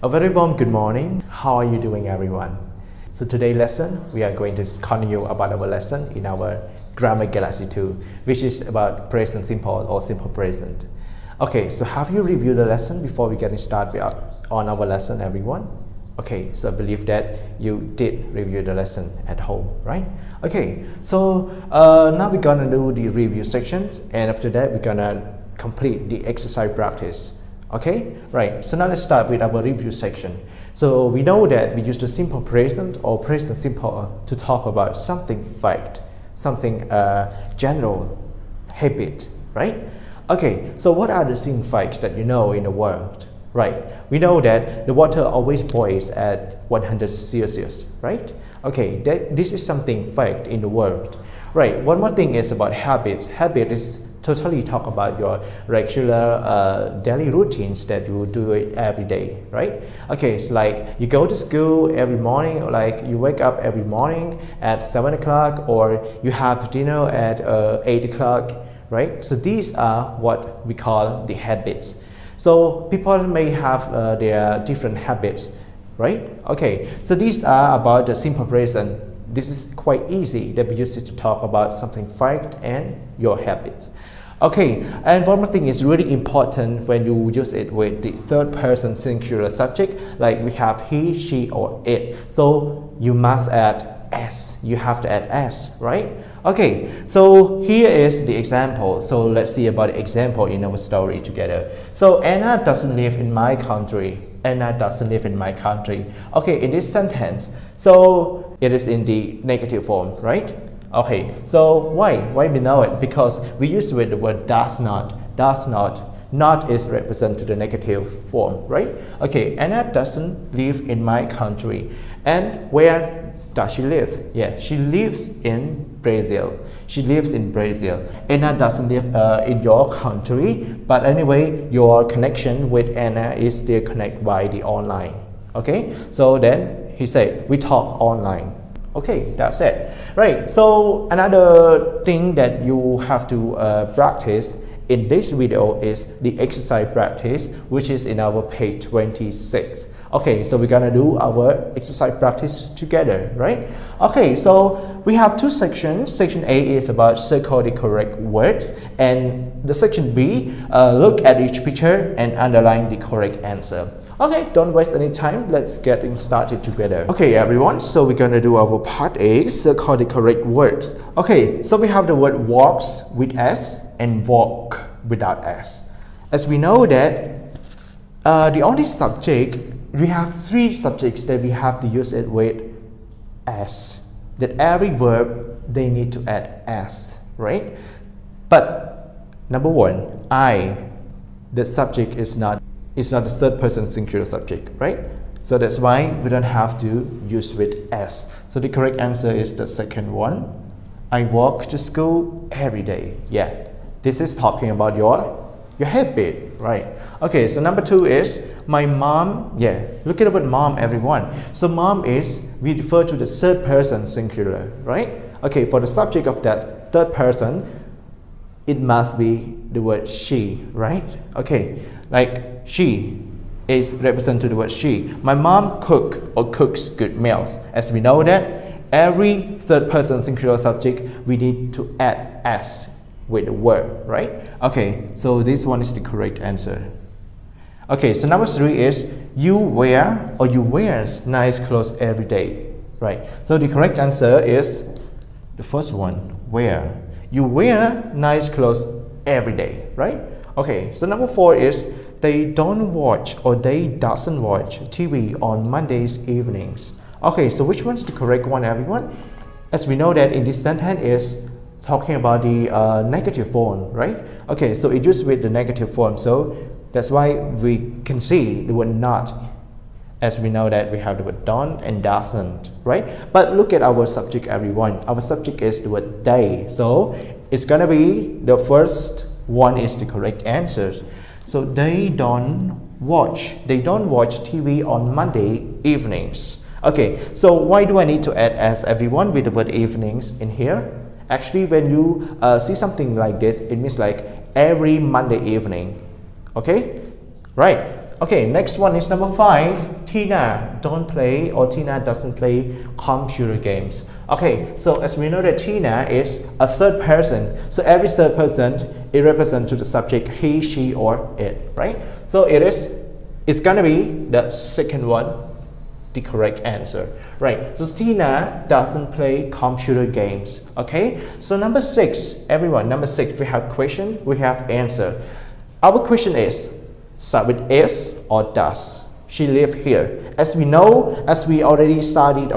A very warm good morning. How are you doing, everyone? So today's lesson, we are going to continue about our lesson in our Grammar Galaxy 2, which is about present simple or simple present. Okay, so have you reviewed the lesson before we get started on our lesson, everyone? Okay, so I believe that you did review the lesson at home, right? Okay, so now we're gonna do the review sections, and after that we're gonna complete the exercise practice. Okay, right, so now let's start with our review section. So we know that we use the simple present or present simple to talk about something fact, something general habit, right? Okay, so what are the things facts that you know in the world? Right, we know that the water always boils at 100 Celsius, right? Okay, this is something fact in the world. Right, one more thing is about habits. Habit is totally talk about your regular daily routines that you do it every day, right? Okay, it's like you go to school every morning, or like you wake up every morning at 7 o'clock, or you have dinner at 8 o'clock, right? So these are what we call the habits. So people may have their different habits, right? Okay, so these are about the simple present. This is quite easy that we use it to talk about something fact and your habits. Okay, and one more thing is really important when you use it with the third person singular subject, like we have he, she, or it. So you must add s. You have to add s, right? Okay, so here is the example. So let's see about the example in our story together. So Anna doesn't live in my country. Anna doesn't live in my country. Okay, in this sentence, so it is in the negative form, right? Okay, so why we know it? Because we use with the word does not. Not is represent to the negative form, right? Okay, Anna doesn't live in my country. And where does she live? Yeah, she lives in Brazil. She lives in Brazil. Anna doesn't live in your country, but anyway, your connection with Anna is still connected by the online. Okay, so then he said, we talk online. Okay, that's it. Right, so another thing that you have to practice in this video is the exercise practice, which is in our page 26. Okay, so we're gonna do our exercise practice together, right? Okay, so we have two sections. Section A is about circle the correct words, and the section B, look at each picture and underline the correct answer. Okay, don't waste any time. Let's get started together. Okay, everyone, so we're gonna do our part A, circle the correct words. Okay, so we have the word walks with S and walk without S. As we know that the only subject, we have three subjects that we have to use it with S. That every verb, they need to add S, right? But number one, I, the subject is not the third person singular subject, right? So that's why we don't have to use with S. So the correct answer is the second one. I walk to school every day. Yeah, this is talking about your habit, right? Okay, so number two is my mom. Yeah, look at the word mom, everyone. So mom is, we refer to the third person singular, right? Okay, for the subject of that third person, it must be the word she, right? Okay, like she is represented to the word she. My mom cooks good meals. As we know that every third person singular subject, we need to add s with the word, right? Okay, so this one is the correct answer. Okay, so number three is you wears nice clothes every day, right? So the correct answer is the first one, wear. You wear nice clothes every day, right? Okay, so number four is they don't watch or they doesn't watch TV on Mondays evenings. Okay, so which one's the correct one, everyone? As we know that in this sentence is talking about the negative form, right? Okay, so it used with the negative form, so that's why we can see the word not, as we know that we have the word don't and doesn't, right? But look at our subject, everyone. Our subject is the word they, so it's gonna be the first one is the correct answer. So they don't watch TV on Monday evenings. Okay, so why do I need to add as, everyone, with the word evenings in here? Actually, when you see something like this, it means like every Monday evening. Okay, right? Okay, next one is number 5. Tina don't play or Tina doesn't play computer games. Okay, so as we know that Tina is a third person. So every third person, it represents to the subject he, she, or it, right? So it's gonna be the second one, the correct answer, right? So Tina doesn't play computer games. Okay, so number 6, everyone, number 6, we have question, we have answer. Our question is start with is or does she live here? As we know, as we already studied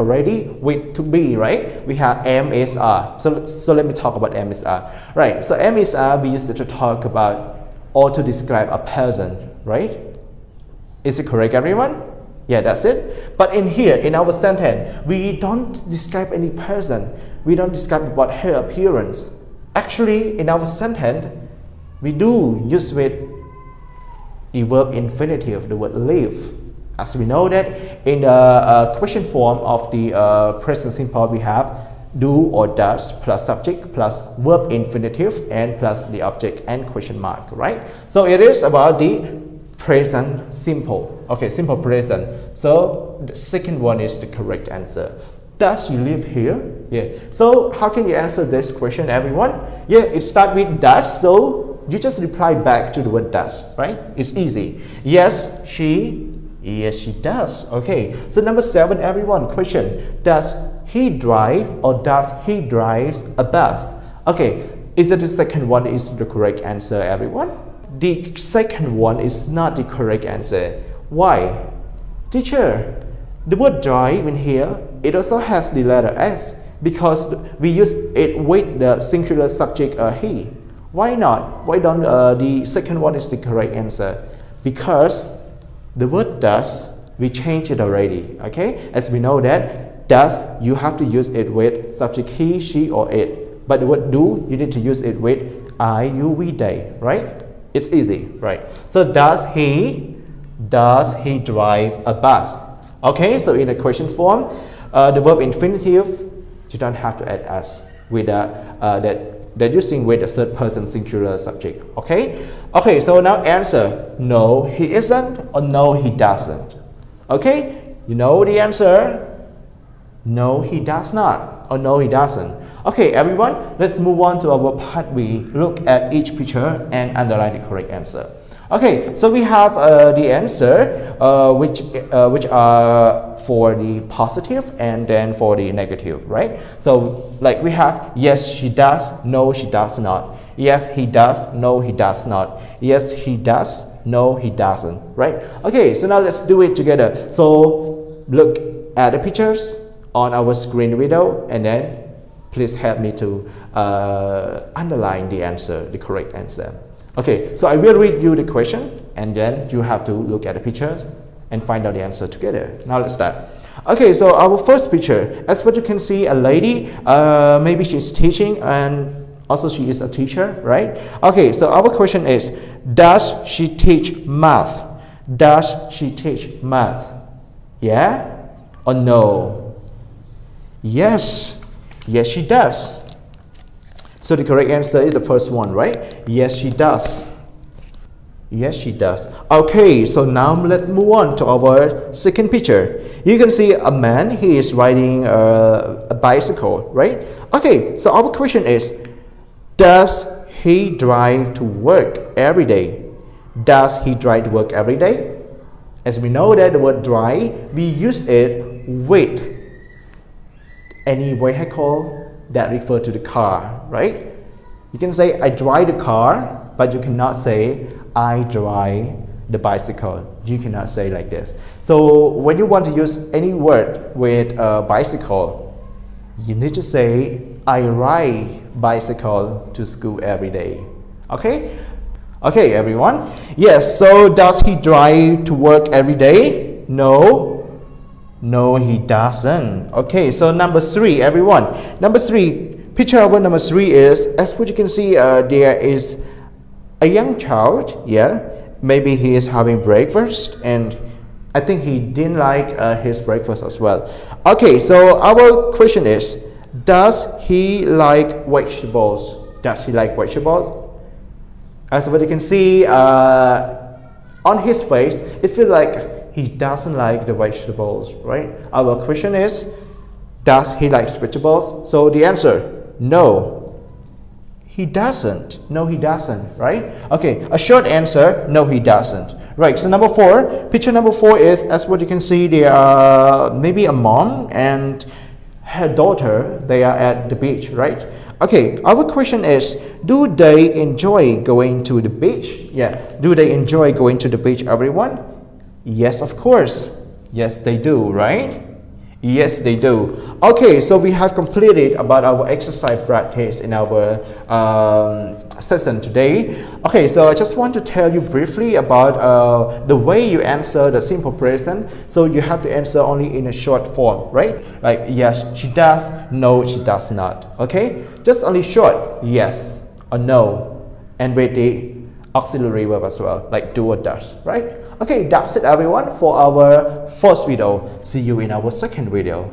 with to be, right? We have am is are. So let me talk about am is are, right? So am is are we use it to talk about or to describe a person, right? Is it correct, everyone? Yeah, that's it. But in here, in our sentence, we don't describe any person. We don't describe about her appearance. Actually, in our sentence, we do use with the verb infinitive, the word live. As we know that in the question form of the present simple, we have do or does plus subject plus verb infinitive and plus the object and question mark, right? So it is about the present simple. Okay, simple present. So the second one is the correct answer. Does you live here? Yeah. So how can you answer this question, everyone? Yeah, it starts with does. So you just reply back to the word does, right? It's easy. Yes, she does. Okay. So number 7, everyone. Question: does he drive or does he drives a bus? Okay. Is it the second one is the correct answer, everyone? The second one is not the correct answer. Why? Teacher, the word drive in here, it also has the letter S because we use it with the singular subject he. Why not? Why don't the second one is the correct answer? Because the word does, we changed it already. Okay, as we know that does, you have to use it with subject he, she, or it. But the word do, you need to use it with I, you, we, they. Right? It's easy, right? So does he drive a bus? Okay, so in the question form, the verb infinitive, you don't have to add s with that using with the third person singular subject. Okay, okay. So now answer: no, he isn't, or no, he doesn't. Okay, you know the answer. No, he does not, or no, he doesn't. Okay, everyone, let's move on to our part B. Look at each picture and underline the correct answer. Okay, so we have the answer which are for the positive and then for the negative, right? So like we have yes, she does, no, she does not. Yes, he does, no, he does not. Yes, he does, no, he doesn't, right? Okay, so now let's do it together. So look at the pictures on our screen window and then please help me to underline the answer, the correct answer. Okay, so I will read you the question and then you have to look at the pictures and find out the answer together. Now let's start. Okay, so our first picture, as what you can see, a lady, maybe she's teaching and also she is a teacher, right? Okay, so our question is, does she teach math? Does she teach math? Yeah or no? Yes. Yes, she does. So the correct answer is the first one, right? Yes, she does. Yes, she does. Okay, so now let's move on to our second picture. You can see a man, he is riding a bicycle, right? Okay, so our question is, does he drive to work every day? Does he drive to work every day? As we know that the word drive, we use it with any vehicle that refer to the car, right? You can say I drive the car, but you cannot say I drive the bicycle. You cannot say like this. So when you want to use any word with a bicycle, you need to say I ride bicycle to school every day. Okay? Okay, everyone. Yes, so does he drive to work every day? No. No, he doesn't. Okay, so number 3, everyone. Number 3, picture of number 3 is, as what you can see, there is a young child. Yeah, maybe he is having breakfast, and I think he didn't like his breakfast as well. Okay, so our question is, does he like vegetables? Does he like vegetables? As what you can see, On his face, it feels like he doesn't like the vegetables, right? Our question is, does he like vegetables? So the answer, no, he doesn't. No, he doesn't, right? Okay, a short answer, no, he doesn't. Right, so number 4, picture number 4 is, as what you can see, they are maybe a mom and her daughter, they are at the beach, right? Okay, our question is, do they enjoy going to the beach? Yeah, do they enjoy going to the beach, everyone? Yes, of course. Yes, they do, right? Yes, they do. Okay, so we have completed about our exercise practice in our session today. Okay, so I just want to tell you briefly about the way you answer the simple present. So you have to answer only in a short form, right? Like, yes, she does, no, she does not. Okay, just only short, yes or no, and with the auxiliary verb as well, like do or does, right? Okay, that's it everyone for our first video. See you in our second video.